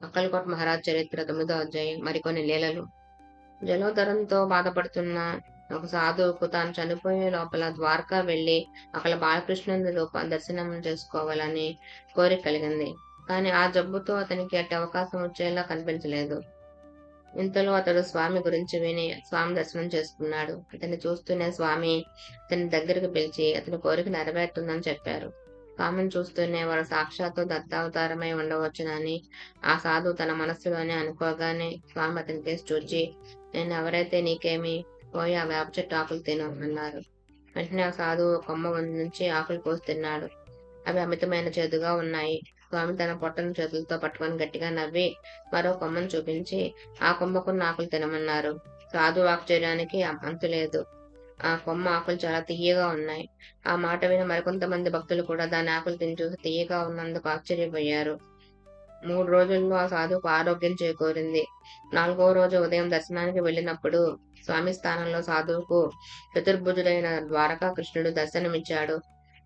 అక్కలకోట మహారాజ్ చరిత్ర 9వ అధ్యాయం. మరికొన్ని లీలలు. జలోదరంతో బాధపడుతున్న ఒక సాధువుకు తాను చనిపోయే లోపల ద్వారకా వెళ్లి అక్కడ బాలకృష్ణుని దర్శనం చేసుకోవాలని కోరిక కలిగింది. కానీ ఆ జబ్బుతో అతనికి అట్టి అవకాశం వచ్చేలా కనిపించలేదు. ఇంతలో అతడు స్వామి గురించి విని స్వామి దర్శనం చేసుకున్నాడు. అతన్ని చూస్తూనే స్వామి అతని దగ్గరికి పిలిచి అతని కోరిక నెరవేరుతుందని చెప్పారు. స్వామిని చూస్తూనే వారు సాక్షాత్తు దత్తావతారమై ఉండవచ్చునని ఆ సాధువు తన మనస్సులోనే అనుకోగానే స్వామి అతని కేసి చూచి, నేను ఎవరైతే నీకేమి, పోయి ఆ వేప చెట్టు ఆకులు తిను అన్నారు. వెంటనే ఆ సాధువు కొమ్మ నుంచి ఆకులు కోసి తిన్నాడు. అవి అమితమైన చేదుగా ఉన్నాయి. స్వామి తన పొట్టను చేతులతో పట్టుకొని గట్టిగా నవ్వి మరో కొమ్మను చూపించి ఆ కొమ్మకున్న ఆకులు తినమన్నారు. సాధువు ఆశ్చర్యానికి అంతులేదు. ఆ కొమ్మ ఆకులు చాలా తియ్యగా ఉన్నాయి. ఆ మాట విని మరికొంతమంది భక్తులు కూడా దాని ఆకులు తిని చూసి తియ్యగా ఉన్నందుకు ఆశ్చర్యపోయారు. 3 రోజుల్లో ఆ సాధువుకు ఆరోగ్యం చేకూరింది. 4వ రోజు ఉదయం దర్శనానికి వెళ్ళినప్పుడు స్వామి స్థానంలో సాధువుకు చతుర్భుజుడైన ద్వారకా కృష్ణుడు దర్శనమిచ్చాడు.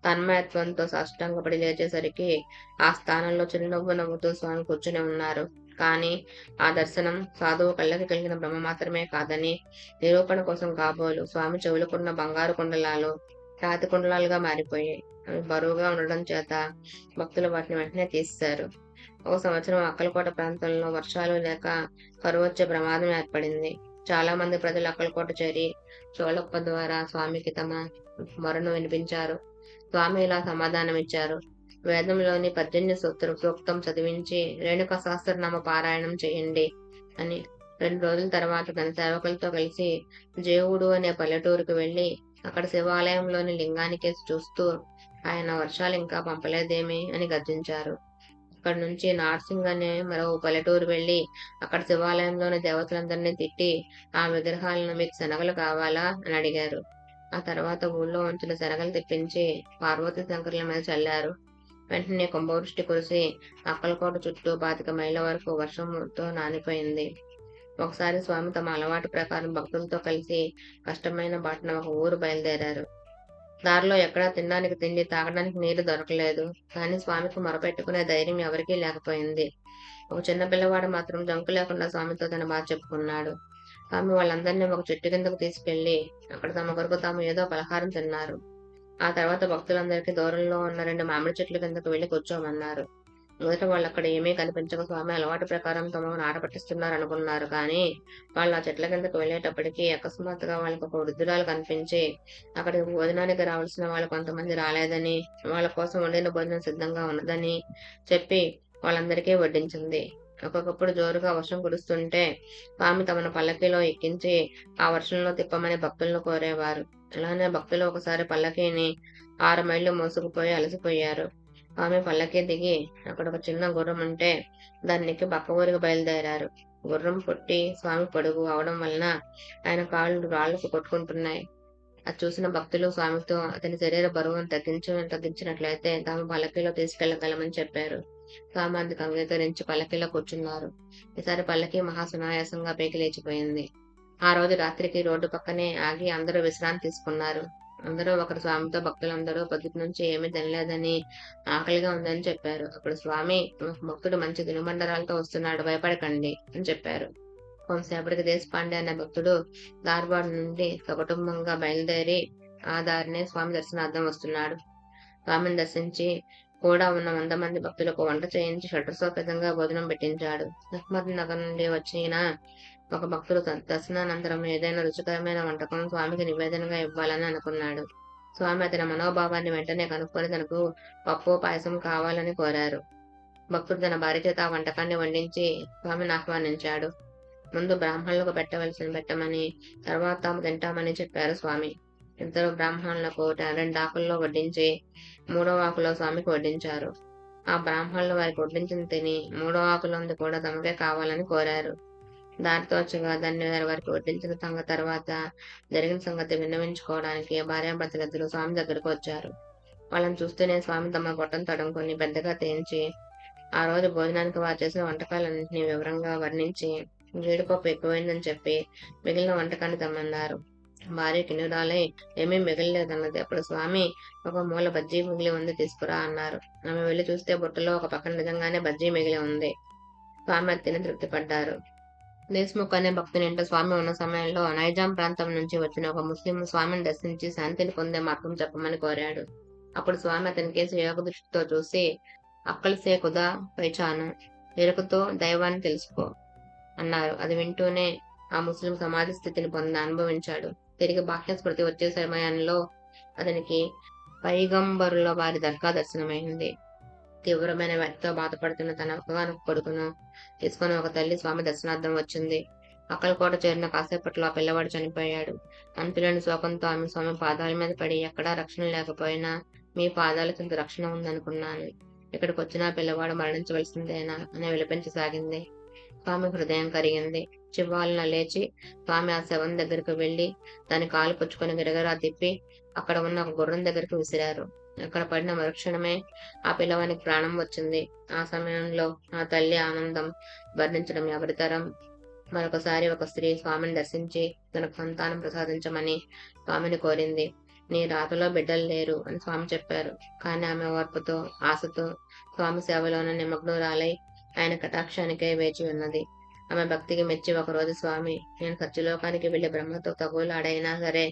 తన్మయత్వంతో సాష్టాంగపడి లేచేసరికి ఆ స్థానంలో చిరునవ్వు నవ్వుతూ స్వామి కూర్చుని ఉన్నారు. కానీ ఆ దర్శనం సాధువు కళ్ళకి కలిగిన భ్రమ మాత్రమే కాదని నిరూపణ కోసం కాబోలు స్వామి చెవులకున్న బంగారు కుండలాలు రాతి కుండలాలుగా మారిపోయాయి. అవి బరువుగా ఉండడం చేత భక్తులు వాటిని వెంటనే తీసేశారు. ఒక సంవత్సరం అక్కలకోట ప్రాంతంలో వర్షాలు లేక కరువు వచ్చే ప్రమాదం ఏర్పడింది. చాలా మంది ప్రజలు అక్కలకోట చేరి చోళప్ప ద్వారా స్వామికి తమ మొరను వినిపించారు. స్వామి ఇలా సమాధానమిచ్చారు. వేదంలోని 18 సూక్తం చదివించి రేణుక సహస్రనామ పారాయణం చేయండి అని. 2 రోజుల తర్వాత తన సేవకులతో కలిసి జేవుడు అనే పల్లెటూరుకు వెళ్లి అక్కడ శివాలయంలోని లింగానికేసి చూస్తూ ఆయన వర్షాలు ఇంకా పంపలేదేమి అని గర్జించారు. అక్కడి నుంచి నార్సింగ్ అనే మరో పల్లెటూరు వెళ్లి అక్కడ శివాలయంలోని దేవతలందరినీ తిట్టి ఆ విగ్రహాలను మీకు శనగలు కావాలా అని అడిగారు. ఆ తర్వాత ఊళ్ళో ఉంచిన శనగలు తెప్పించి పార్వతీ శంకరుల మీద చల్లారు. వెంటనే కుంభవృష్టి కురిసి అక్కలకోట చుట్టూ 25 మైళ్ళ వరకు వర్షంతో నానిపోయింది. ఒకసారి స్వామి తమ అలవాటు ప్రకారం భక్తులతో కలిసి కష్టమైన బాటన ఒక ఊరు బయలుదేరారు. దారిలో ఎక్కడా తినడానికి తిండి, తాగడానికి నీరు దొరకలేదు. కానీ స్వామికి మొరపెట్టుకునే ధైర్యం ఎవరికీ లేకపోయింది. ఒక చిన్న పిల్లవాడు మాత్రం జంకు లేకుండా స్వామితో తన బాధ చెప్పుకున్నాడు. స్వామి వాళ్ళందరినీ ఒక చెట్టు కిందకు తీసుకెళ్లి అక్కడ తమ కొరకు తాము ఏదో పలహారం తిన్నారు. ఆ తర్వాత భక్తులందరికీ దూరంలో ఉన్న 2 మామిడి చెట్ల కిందకు వెళ్లి కూర్చోమన్నారు. మొదట వాళ్ళు అక్కడ ఏమీ కనిపించక స్వామి అలవాటు ప్రకారం తమను ఆట పట్టిస్తున్నారు అనుకున్నారు. కానీ వాళ్ళు ఆ చెట్ల కిందకు వెళ్ళేటప్పటికీ అకస్మాత్తుగా వాళ్ళకి ఒక వృద్ధురాలు కనిపించి అక్కడికి భోజనానికి రావాల్సిన వాళ్ళు కొంతమంది రాలేదని, వాళ్ళ కోసం వండిన భోజనం సిద్ధంగా ఉన్నదని చెప్పి వాళ్ళందరికీ వడ్డించింది. ఒక్కొక్కప్పుడు జోరుగా వర్షం కురుస్తుంటే స్వామి తమను పల్లకీలో ఎక్కించి ఆ వర్షంలో తిప్పమని భక్తులను కోరేవారు. అలానే భక్తులు ఒకసారి పల్లకీని 6 మైళ్ళు మోసుకుపోయి అలసిపోయారు. స్వామి పల్లకీ దిగి అక్కడ ఒక చిన్న గుర్రం ఉంటే దాన్ని ఎక్కి పక్క ఊరికి బయలుదేరారు. గుర్రం పొట్టి స్వామి పొడుగు అవడం వలన ఆయన కాళ్ళు రాళ్లకు కొట్టుకుంటున్నాయి. అది చూసిన భక్తులు స్వామితో అతని శరీర బరువును తగ్గించినట్లయితే తాము పల్లకీలో తీసుకెళ్లగలమని చెప్పారు. స్వామి అందుకు అంగీకరించి పల్లకీలో కూర్చున్నారు. ఈసారి పల్లకీ మహాసునాయాసంగా పైకి లేచిపోయింది. ఆ రోజు రాత్రికి రోడ్డు పక్కనే ఆగి అందరూ విశ్రాంతి తీసుకున్నారు. అందరూ ఒకరు స్వామితో భక్తులందరూ పొద్దుటి నుంచి ఏమీ తినలేదని, ఆకలిగా ఉందని చెప్పారు. అప్పుడు స్వామి, ఒక భక్తుడు మంచి తినుబండరాలతో వస్తున్నాడు, భయపడకండి అని చెప్పారు. కొంతసేపటికి దేశపాండే అనే భక్తుడు ధార్వాడ్ నుండి సకుటుంబంగా బయలుదేరి ఆ దారినే స్వామి దర్శనార్థం వస్తున్నాడు. స్వామిని దర్శించి కూడా ఉన్న 100 మంది భక్తులకు వంట చేయించి షట్రసోపేతంగా భోజనం పెట్టించాడు. అహ్మద్ నగర్ నుండి వచ్చిన ఒక భక్తుడు దర్శనానంతరం ఏదైనా రుచికరమైన వంటకం స్వామికి నివేదనగా ఇవ్వాలని అనుకున్నాడు. స్వామి అతని మనోభావాన్ని వెంటనే కనుక్కొని తనకు పప్పు, పాయసం కావాలని కోరారు. భక్తుడు తన భార్య చేత ఆ వంటకాన్ని వండించి స్వామిని ఆహ్వానించాడు. ముందు బ్రాహ్మణులకు పెట్టమని, తర్వాత తాము తింటామని చెప్పారు స్వామి. ఇద్దరు బ్రాహ్మణులకు 2 ఆకుల్లో వడ్డించి 3వ ఆకులో స్వామికి వడ్డించారు. ఆ బ్రాహ్మణులు వారికి వడ్డించిన తిని 3వ ఆకులోంది కూడా తమకే కావాలని కోరారు. దారితో వచ్చగా దాన్ని వారికి వడ్డించిన తర్వాత జరిగిన సంగతి విన్నవించుకోవడానికి భార్యాభర్తలిద్దరూ స్వామి దగ్గరకు వచ్చారు. వాళ్ళని చూస్తూనే స్వామి తమ పొట్టను తడుముకొని పెద్దగా తేంచి ఆ రోజు భోజనానికి వారు చేసిన వంటకాలన్నింటినీ వివరంగా వర్ణించి జీడిపప్పు ఎక్కువైందని చెప్పి మిగిలిన వంటకాన్ని తెమ్మన్నారు. భార్య కిన్నురాలై ఏమీ మిగలలేదన్నది. అప్పుడు స్వామి, ఒక మూల బజ్జీ మిగిలి ఉంది, తీసుకురా అన్నారు. ఆమె వెళ్లి చూస్తే బుట్టలో ఒక పక్కన నిజంగానే బజ్జీ మిగిలి ఉంది. స్వామి అది తిని తృప్తిపడ్డారు. దేశ్ముఖ్ అనే భక్తుని ఇంట స్వామి ఉన్న సమయంలో నైజాం ప్రాంతం నుంచి వచ్చిన ఒక ముస్లిం స్వామిని దర్శించి శాంతిని పొందే మార్గం చెప్పమని కోరాడు. అప్పుడు స్వామి అతని కేసు యోగ దృష్టితో చూసి, అక్కల్ సే ఖుదా పైచాను, ఎరుకతో దైవాన్ని తెలుసుకో అన్నారు. అది వింటూనే ఆ ముస్లిం సమాధి స్థితిని అనుభవించాడు. తిరిగి బాహ్య స్మృతి వచ్చే సమయంలో అతనికి పైగంబరుల వారి దర్గా దర్శనమైంది. తీవ్రమైన వ్యాధితో బాధపడుతున్న తన ఒక్కగానొక కొడుకును తీసుకుని ఒక తల్లి స్వామి దర్శనార్థం వచ్చింది. అక్కలకోట చేరిన కాసేపట్లో ఆ పిల్లవాడు చనిపోయాడు. అంతులేని శోకంతో ఆమె స్వామి పాదాల మీద పడి, ఎక్కడా రక్షణ లేకపోయినా మీ పాదాలకు ఇంత రక్షణ ఉందనుకున్నాను. ఇక్కడికి వచ్చిన పిల్లవాడు మరణించవలసిందేనా అని విలపించసాగింది. స్వామి హృదయం కరిగింది. చివ్వాలన లేచి స్వామి ఆ శవం దగ్గరకు వెళ్లి దాని కాలు పుచ్చుకొని గిరగరా తిప్పి అక్కడ ఉన్న ఒక గుర్రం దగ్గరికి విసిరారు. అక్కడ పడిన మరుక్షణమే ఆ పిల్లవానికి ప్రాణం వచ్చింది. ఆ సమయంలో ఆ తల్లి ఆనందం వర్ణించడం ఎవరితరం. మరొకసారి ఒక స్త్రీ స్వామిని దర్శించి తనకు సంతానం ప్రసాదించమని స్వామిని కోరింది. నీ రాతలో బిడ్డలు లేరు అని స్వామి చెప్పారు. కానీ ఆమె ఓర్పుతో, ఆశతో స్వామి సేవలోనే నిమగ్నురాలై ఆయన కటాక్షానికై వేచి ఉన్నది. ఆమె భక్తికి మెచ్చి ఒకరోజు స్వామి, నేను సత్యలోకానికి వెళ్లి బ్రహ్మతో తగులాడైనా సరే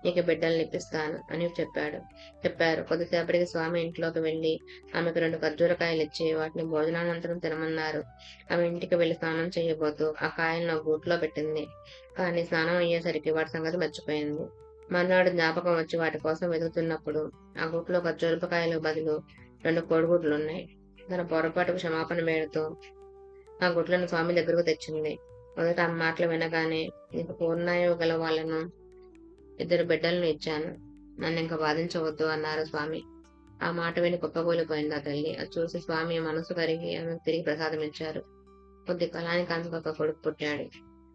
నీకు బిడ్డల్ని ఇప్పిస్తాను అని చెప్పారు. కొద్దిసేపటికి స్వామి ఇంట్లోకి వెళ్లి ఆమెకు 2 ఖర్జూరకాయలు ఇచ్చి వాటిని భోజనానంతరం తినమన్నారు. ఆమె ఇంటికి వెళ్లి స్నానం చేయబోతూ ఆ కాయలను ఒక గూట్లో పెట్టింది. కానీ స్నానం అయ్యేసరికి వాటి సంగతి మర్చిపోయింది. మర్నాడు జ్ఞాపకం వచ్చి వాటి కోసం వెతుకుతున్నప్పుడు ఆ గూట్లో ఖర్జూరకాయలు బదులు 2 కోడిగుడ్లున్నాయి. తన పొరపాటుకు క్షమాపణ వేడుతూ ఆ గుడ్లను స్వామి దగ్గరకు తెచ్చింది. మొదట ఆ మాటలు వినగానే, నీకు పూర్ణాయువు గల వాళ్ళను 2 బిడ్డలను ఇచ్చాను, నన్ను ఇంకా బాధించవద్దు అన్నారు స్వామి. ఆ మాట విని కుప్పకూలిపోయింది ఆ తల్లి. అది చూసి స్వామి మనసు కరిగి ఆమెకు తిరిగి ప్రసాదం ఇచ్చారు. కొద్ది కాలానికి ఆమెకు ఒక కొడుకు పుట్టాడు.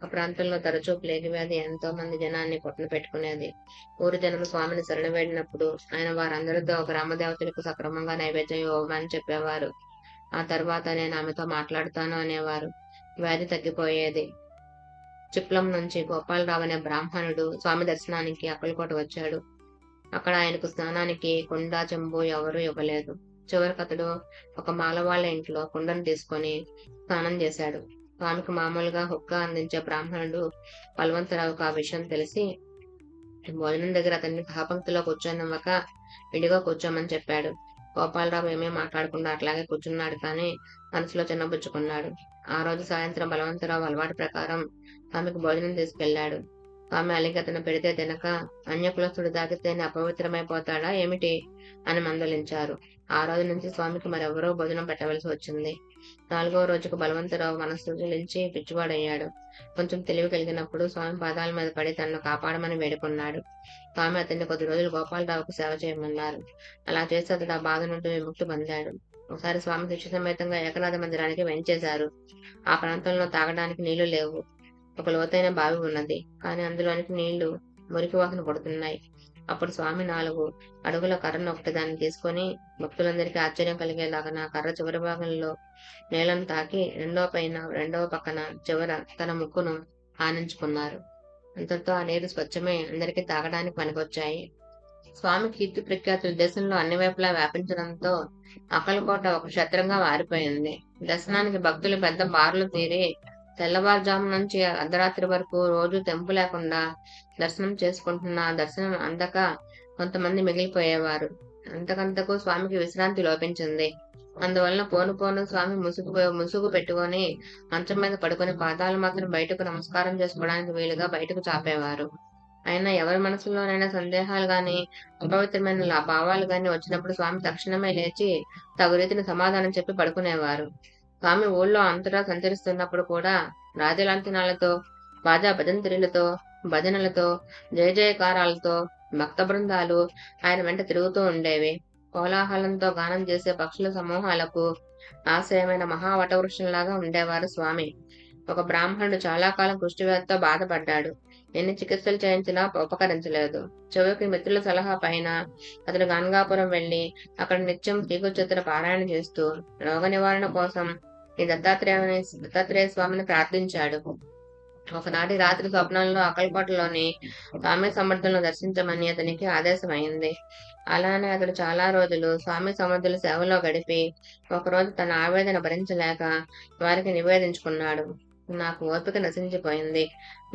ఆ ప్రాంతంలో తరచూ ప్లేగు వ్యాధి ఎంతో మంది జనాన్ని పొట్టన పెట్టుకునేది. ఊరి జనం స్వామిని శరణ వేడినప్పుడు ఆయన వారందరితో గ్రామదేవతలకు సక్రమంగా నైవేద్యం ఇవ్వమని చెప్పేవారు. ఆ తర్వాత నేను ఆమెతో మాట్లాడుతాను అనేవారు. వ్యాధి తగ్గిపోయేది. చిప్లం నుంచి గోపాలరావు అనే బ్రాహ్మణుడు స్వామి దర్శనానికి అక్కలకోట వచ్చాడు. అక్కడ ఆయనకు స్నానానికి కుండ, చెంబు ఎవరూ ఇవ్వలేదు. చివరికి అతడు ఒక మాలవాళ్ల ఇంట్లో కుండను తీసుకొని స్నానం చేశాడు. స్వామికి మామూలుగా హుక్క అందించే బ్రాహ్మణుడు బలవంతరావుకు ఆ విషయం తెలిసి భోజనం దగ్గర అతన్ని సహపంక్తిలో కూర్చొనివ్వక విడిగా కూర్చోమని చెప్పాడు. గోపాలరావు ఏమీ మాట్లాడకుండా అట్లాగే కూర్చున్నాడు. కానీ మనసులో చిన్నబుచ్చుకున్నాడు. ఆ రోజు సాయంత్రం బలవంతరావు అలవాటు ప్రకారం స్వామికి భోజనం తీసుకెళ్లాడు. స్వామి అలిగి అతను పెడితే తినక, అన్యకులస్తుడు తాగితేనే అపవిత్రమైపోతాడా ఏమిటి అని మందలించారు. ఆ రోజు నుంచి స్వామికి మరెవరో భోజనం పెట్టవలసి వచ్చింది. 4వ రోజుకు బలవంతరావు మనసు చెలించి పిచ్చివాడయ్యాడు. కొంచెం తెలివి కలిగినప్పుడు స్వామి పాదాల మీద పడి తనను కాపాడమని వేడుకున్నాడు. స్వామి అతన్ని కొద్ది రోజులు గోపాలరావుకు సేవ చేయమన్నారు. అలా చేసి అతడు ఆ బాధ నుండి విముక్తి పొందాడు. ఒకసారి స్వామి శిష్య సమేతంగా ఏకనాథ మందిరానికి వెంచేశారు. ఆ ప్రాంతంలో తాగడానికి నీళ్లు లేవు. ఒక లోతైన బావి ఉన్నది. కానీ అందులోనికి నీళ్లు మురికి వాసన పడుతున్నాయి. అప్పుడు స్వామి 4 అడుగుల కర్రను ఒకటి దాన్ని తీసుకొని భక్తులందరికీ ఆశ్చర్యం కలిగేలాగా నా కర్ర చివరి భాగంలో నేలను తాకి రెండవ పక్కన చివర తన ముక్కును ఆనించుకున్నారు. అంతటితో ఆ నీరు స్వచ్ఛమై అందరికీ తాగడానికి పనికొచ్చాయి. స్వామి కీర్తి ప్రఖ్యాతులు దేశంలో అన్ని వైపులా వ్యాపించడంతో అక్కలకోట ఒక క్షేత్రంగా మారిపోయింది. దర్శనానికి భక్తులు పెద్ద బారులు తీరి తెల్లవారుజాము నుంచి అర్ధరాత్రి వరకు రోజు తెంపు లేకుండా దర్శనం చేసుకుంటున్న దర్శనం అందక కొంతమంది మిగిలిపోయేవారు. అంతకంతకు స్వామికి విశ్రాంతి లోపించింది. అందువలన పోను స్వామి ముసుగు పెట్టుకొని మంచం మీద పడుకొని పాదాలు మాత్రం బయటకు నమస్కారం చేసుకోవడానికి వీలుగా బయటకు చాపేవారు. అయినా ఎవరి మనసులోనైనా సందేహాలు గాని అపవిత్రమైన భావాలు గాని వచ్చినప్పుడు స్వామి తక్షణమే లేచి తగు రీతిని సమాధానం చెప్పి పడుకునేవారు. స్వామి ఊళ్ళో అంతటా సంచరిస్తున్నప్పుడు కూడా రాజలాంఛనాలతో, బాజా భజంత్రీలతో, భజనలతో, జయ జయకారాలతో భక్త బృందాలు ఆయన వెంట తిరుగుతూ ఉండేవి. కోలాహలంతో గానం చేసే పక్షుల సమూహాలకు ఆశ్రయమైన మహావటవృక్షంలాగా ఉండేవారు స్వామి. ఒక బ్రాహ్మణుడు చాలా కాలం కుష్ఠవ్యాధితో బాధపడ్డాడు. ఎన్ని చికిత్సలు చేయించినా ఉపకరించలేదు. చివరికి మిత్రుల సలహా పైన అతడు గంగాపురం వెళ్లి అక్కడ నిత్యం శ్రీగుచ్చతుల పారాయణ చేస్తూ రోగ నివారణ కోసం ఈ దత్తాత్రేయ స్వామిని ప్రార్థించాడు. ఒకనాటి రాత్రి స్వప్నంలో అక్కలకోటలోని స్వామి సమర్థులను దర్శించమని అతనికి ఆదేశమైంది. అలానే అతడు చాలా రోజులు స్వామి సమర్థుల సేవలో గడిపి ఒకరోజు తన ఆవేదన భరించలేక వారికి నివేదించుకున్నాడు. నాకు ఓపిక నశించిపోయింది.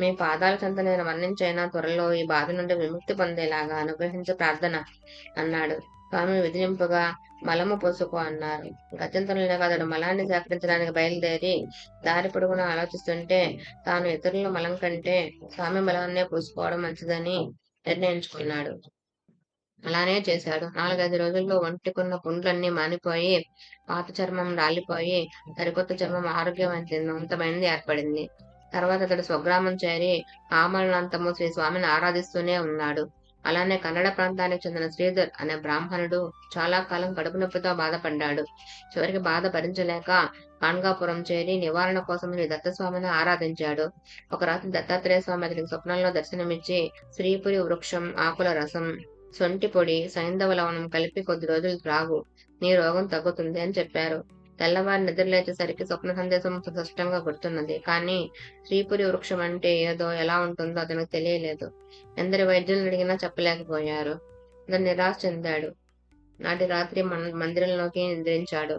మీ పాదాల చెంత నేను మరణించైనా త్వరలో ఈ బాధ నుండి విముక్తి పొందేలాగా అనుగ్రహించే ప్రార్థన అన్నాడు. స్వామి విధింపుగా మలము పోసుకో అన్నారు. గత్యంతరం లేక అతడు మలాన్ని సేకరించడానికి బయలుదేరి దారి పొడుగునా ఆలోచిస్తుంటే తాను ఇతరుల మలం కంటే స్వామి మలాన్నే పూసుకోవడం మంచిదని నిర్ణయించుకున్నాడు. అలానే చేశాడు. 4-5 రోజుల్లో ఒంటికున్న పుండ్లన్నీ మానిపోయి, పాత చర్మం రాలిపోయి, సరికొత్త చర్మం ఆరోగ్యవంతమైంది ఏర్పడింది. తర్వాత అతడు స్వగ్రామం చేరి ఆమరణాంతము శ్రీ స్వామిని ఆరాధిస్తూనే ఉన్నాడు. అలానే కన్నడ ప్రాంతానికి చెందిన శ్రీధర్ అనే బ్రాహ్మణుడు చాలా కాలం కడుపు నొప్పితో బాధపడ్డాడు. చివరికి బాధ భరించలేక కాణ్గాపురం చేరి నివారణ కోసం శ్రీ దత్తస్వామిని ఆరాధించాడు. ఒక రాత్రి దత్తాత్రేయ స్వామి అతనికి స్వప్నంలో దర్శనమిచ్చి శ్రీపురి వృక్షం ఆకుల రసం, సొంటి పొడి, సైంధవ లవణం కలిపి కొద్ది రోజులు త్రాగు, నీ రోగం తగ్గుతుంది అని చెప్పారు. తెల్లవారి నిద్రలేచేసరికి స్వప్న సందేశం స్పష్టంగా గుర్తున్నది. కానీ శ్రీపురి వృక్షం అంటే ఏదో ఎలా ఉంటుందో అతనికి తెలియలేదు. ఎందరి వైద్యులను అడిగినా చెప్పలేకపోయారు. అతను నిరాశ చెందాడు. నాటి రాత్రి మందిరంలోనే నిద్రించాడు.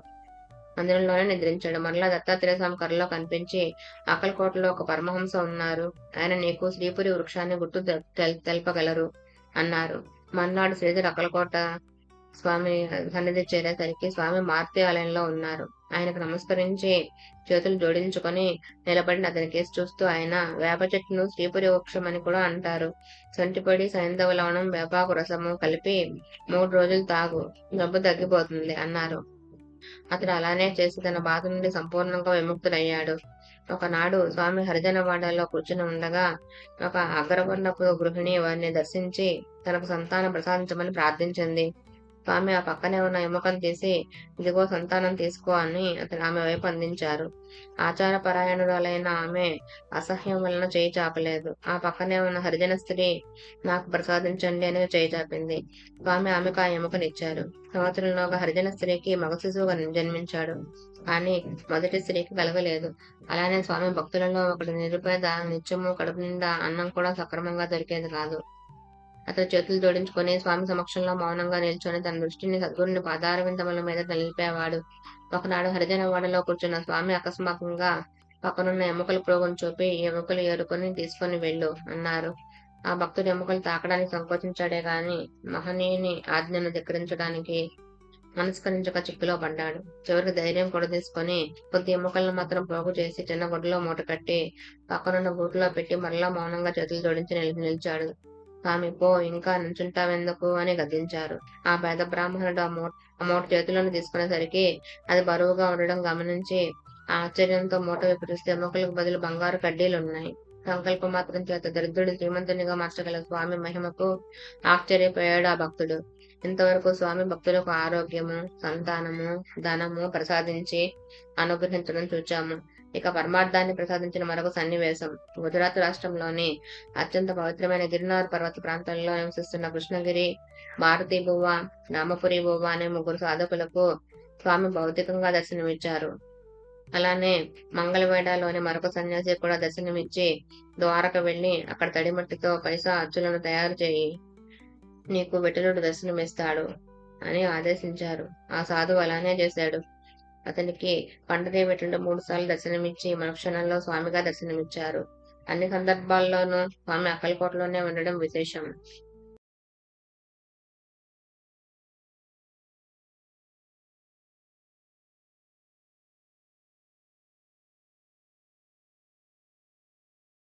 మరలా దత్తాత్రేయ స్వామి కర్రలో కనిపించి, అక్కలకోటలో ఒక పరమహంస ఉన్నారు, ఆయన నీకు శ్రీపురి వృక్షాన్ని గుర్తు తెలపగలరు అన్నారు. మర్నాడు శ్రీధర్ అక్కలకోట స్వామి సన్నిధి చేరేసరికి స్వామి మార్తి ఆలయంలో ఉన్నారు. ఆయనకు నమస్కరించి చేతులు జోడించుకొని నిలబడిన అతని కేసు చూస్తూ ఆయన, వేప చెట్టును శ్రీపురి వృక్షం అని కూడా అంటారు. సొంటిపొడి, సైంధవ లవణం, వేపాకు రసము కలిపి 3 రోజులు తాగు, జబ్బు తగ్గిపోతుంది అన్నారు. అతడు అలానే చేసి తన బాధ నుండి సంపూర్ణంగా విముక్తుడయ్యాడు. ఒకనాడు స్వామి హరిజనవాడలో కూర్చుని ఉండగా ఒక అగ్రవర్ణపు గృహిణి వారిని దర్శించి తనకు సంతానం ప్రసాదించమని ప్రార్థించింది. స్వామి ఆ పక్కనే ఉన్న ఎముకను తీసి, ఇదిగో సంతానం తీసుకో అని అతను ఆమె వైపు అందించారు. ఆచారపరాయణురాలైన ఆమె అసహ్యం వలన చేయి చాపలేదు. ఆ పక్కనే ఉన్న హరిజన స్త్రీ, నాకు ప్రసాదించండి అని చేయి చాపింది. స్వామి ఆమెకు ఆ ఎముకనిచ్చారు. సంవత్సరంలోగా హరిజన స్త్రీకి మగ శిశువుగా జన్మించాడు. కానీ మొదటి స్త్రీకి కలగలేదు. అలానే స్వామి భక్తులలో ఒకటి నిరుపేద, నిత్యము కడుపు నిండా అన్నం కూడా సక్రమంగా దొరికేది కాదు. అతడు చేతులు జోడించుకొని స్వామి సమక్షంలో మౌనంగా నిల్చొని తన దృష్టిని సద్గురుని పాదారవిందముల మీద నిలిపేవాడు. ఒకనాడు హరిజనవాడలో కూర్చున్న స్వామి అకస్మాత్తుగా పక్కనున్న ఎముకల ప్రోగును చూపి, ఈ ఎముకలు ఏరుకొని తీసుకొని వెళ్ళు అన్నారు. ఆ భక్తుడు ఎముకలు తాకడానికి సంకోచించాడే గాని మహనీయుని ఆజ్ఞను ధిక్కరించడానికి మనస్కరించక చిక్కులో పడ్డాడు. చివరికి ధైర్యం కూడా తీసుకొని కొద్ది ఎముకలను మాత్రం పోగు చేసి చిన్న గుడ్డలో మూట కట్టి పక్కనున్న గూట్లో పెట్టి మరలా మౌనంగా చేతులు జోడించి నిలిచాడు. స్వామి, పో, ఇంకా నుంచుంటావెందుకు అని గద్దించారు. ఆ పేద బ్రాహ్మణుడు ఆ మూట చేతులను తీసుకునేసరికి అది బరువుగా ఉండడం గమనించి ఆశ్చర్యంతో మూట విప్పరిస్తే ఎముకలకు బదులు బంగారు కడ్డీలున్నాయి. సంకల్ప మాత్రం చేత దరిద్రుడి శ్రీమంతునిగా మార్చగల స్వామి మహిమకు ఆశ్చర్యపోయాడు ఆ భక్తుడు. ఇంతవరకు స్వామి భక్తులకు ఆరోగ్యము, సంతానము, ధనము ప్రసాదించి అనుగ్రహించడం చూచాము. ఇక పరమార్థాన్ని ప్రసాదించిన మరొక సన్నివేశం. గుజరాత్ రాష్ట్రంలోని అత్యంత పవిత్రమైన గిరినార్ పర్వత ప్రాంతంలో నివసిస్తున్న కృష్ణగిరి, భారతీ బువ్వ, రామపురి బువ్వ అనే 3 సాధకులకు స్వామి భౌతికంగా దర్శనమిచ్చారు. అలానే మంగళవేడలోని మరొక సన్యాసి కూడా దర్శనమిచ్చి, ద్వారక వెళ్లి అక్కడ తడిమట్టితో పైసా అచ్చులను తయారు చేయి, నీకు విఠలుడు దర్శనమిస్తాడు అని ఆదేశించారు. ఆ సాధువు అలానే చేశాడు. అతనికి పండరీ విఠలుడు 3 సార్లు దర్శనమిచ్చి మరుక్షణంలో స్వామిగా దర్శనమిచ్చారు. అన్ని సందర్భాల్లోనూ స్వామి అక్కలకోటలోనే ఉండడం విశేషం.